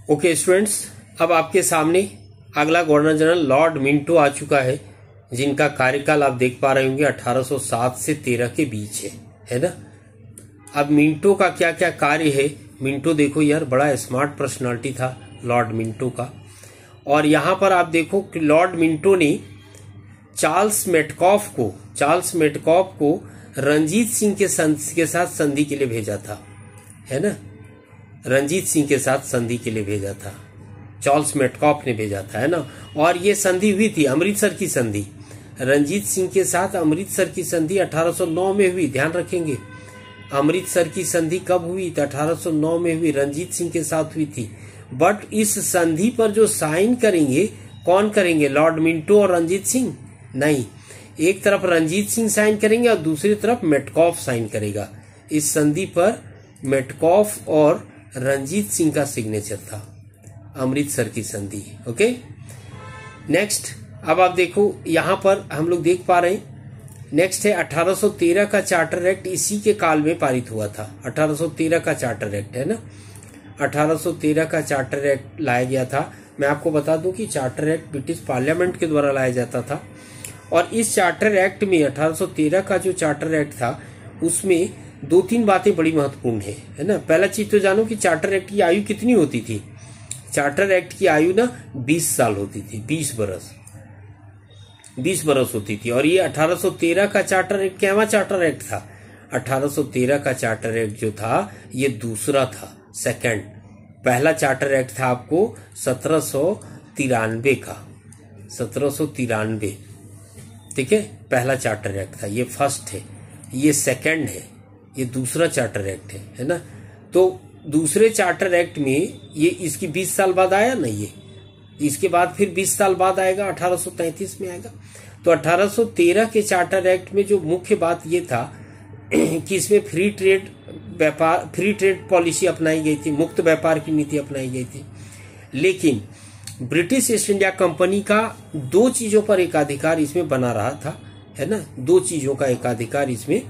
Okay students, अब आपके सामने अगला गवर्नर जनरल लॉर्ड मिंटो आ चुका है, जिनका कार्यकाल आप देख पा रहे होंगे 1807 से 13 के बीच है ना। अब मिंटो का क्या क्या कार्य है। मिंटो देखो यार, बड़ा स्मार्ट पर्सनालिटी था लॉर्ड मिंटो का। और यहां पर आप देखो कि लॉर्ड मिंटो ने चार्ल्स मेटकॉफ को रंजीत सिंह के साथ संधि के लिए भेजा था, है ना। रंजीत सिंह के साथ संधि के लिए भेजा था, चार्ल्स मेटकॉफ ने भेजा था, है ना। और ये संधि हुई थी, अमृतसर की संधि। रंजीत सिंह के साथ अमृतसर की संधि 1809 में हुई, ध्यान रखेंगे। अमृतसर की संधि कब हुई? तो 1809 में हुई, रंजीत सिंह के साथ हुई थी। बट इस संधि पर जो साइन करेंगे, कौन करेंगे? लॉर्ड मिंटो और रंजीत सिंह? नहीं, एक तरफ रंजीत सिंह साइन करेंगे और दूसरी तरफ मेटकॉफ साइन करेगा। इस संधि पर मेटकॉफ और रंजीत सिंह का सिग्नेचर था, अमृतसर की संधि। ओके, नेक्स्ट अब आप देखो, यहां पर हम लोग देख पा रहे हैं, नेक्स्ट है 1813 का चार्टर एक्ट, इसी के काल में पारित हुआ था। 1813 का चार्टर एक्ट है ना, 1813 का चार्टर एक्ट लाया गया था। मैं आपको बता दूं कि चार्टर एक्ट ब्रिटिश पार्लियामेंट के द्वारा लाया जाता था। और इस चार्टर एक्ट में 1813 का जो चार्टर एक्ट था, उसमें 2-3 बातें बड़ी महत्वपूर्ण है ना। पहला चीज तो जानो कि चार्टर एक्ट की आयु कितनी होती थी। चार्टर एक्ट की आयु ना 20 साल होती थी, 20 बरस होती थी। और ये 1813 का charter act cava charter act था? 1813 का चार्टर एक्ट जो था, ये दूसरा था, सेकंड। पहला चार्टर एक्ट था आपको 1793 का, 1793, ठीक है। पहला चार्टर एक्ट था, ये फर्स्ट है, ये सेकंड है, ये दूसरा चार्टर एक्ट है ना। तो दूसरे चार्टर एक्ट में ये इसकी 20 साल बाद आया ना, ये इसके बाद फिर 20 साल बाद आएगा, 1833 में आएगा। तो 1813 के चार्टर एक्ट में जो मुख्य बात ये था कि इसमें फ्री ट्रेड पॉलिसी अपनाई गई थी, मुक्त व्यापार की नीति अपनाई गई थी। लेकिन ब्रिटिश ईस्ट इंडिया कंपनी का 2 चीजों पर एकाधिकार इसमें बना रहा था, है ना। 2 चीजों का एकाधिकार इसमें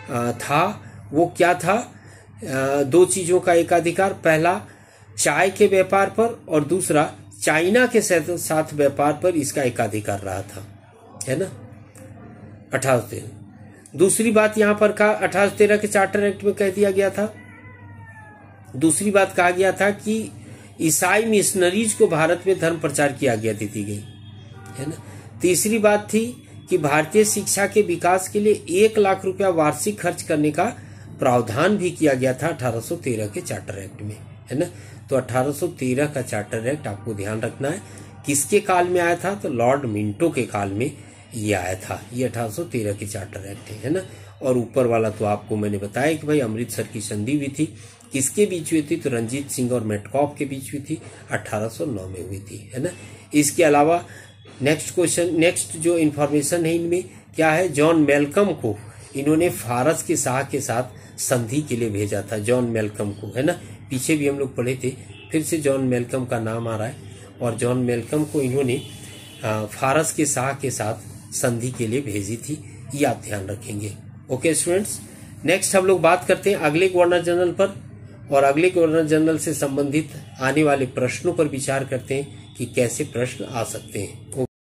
था। वो क्या था? 2 चीजों का एकाधिकार, पहला चाय के व्यापार पर और दूसरा चाइना के साथ व्यापार पर इसका एकाधिकार रहा था, है ना। 1813। दूसरी बात यहां पर कहा, 1813 के चार्टर एक्ट में कह दिया गया था, दूसरी बात कहा गया था कि ईसाई मिशनरीज को भारत में धर्म प्रचार की आज्ञा दे दी गई, है ना। तीसरी बात थी कि भारतीय शिक्षा के विकास के लिए 1 लाख रुपया वार्षिक खर्च करने का प्रावधान भी किया गया था 1813 के चार्टर एक्ट में, है ना। तो 1813 का चार्टर एक्ट आपको ध्यान रखना है, किसके काल में आया था? तो लॉर्ड मिंटो के काल में ये आया था। ये 1813 के चार्टर एक्ट है ना। और ऊपर वाला तो आपको मैंने बताया कि भाई अमृतसर की संधि हुई थी, किसके बीच हुई थी? तो रंजीत सिंह और मेटकॉफ के बीच हुई थी, 1809 में हुई थी, है ना। इसके अलावा नेक्स्ट क्वेश्चन, नेक्स्ट जो इन्फॉर्मेशन है इनमें क्या है, जॉन मेलकम को इन्होंने फारस के शाह के साथ संधि के लिए भेजा था, जॉन मेलकम को, है ना। पीछे भी हम लोग पढ़े थे, फिर से जॉन मेलकम का नाम आ रहा है। और जॉन मेलकम को इन्होंने फारस के शाह के साथ संधि के लिए भेजी थी, ये आप ध्यान रखेंगे। ओके स्टूडेंट्स, नेक्स्ट हम लोग बात करते हैं अगले गवर्नर जनरल पर, और अगले गवर्नर जनरल से संबंधित आने वाले प्रश्नों पर विचार करते हैं कि कैसे प्रश्न आ सकते हैं।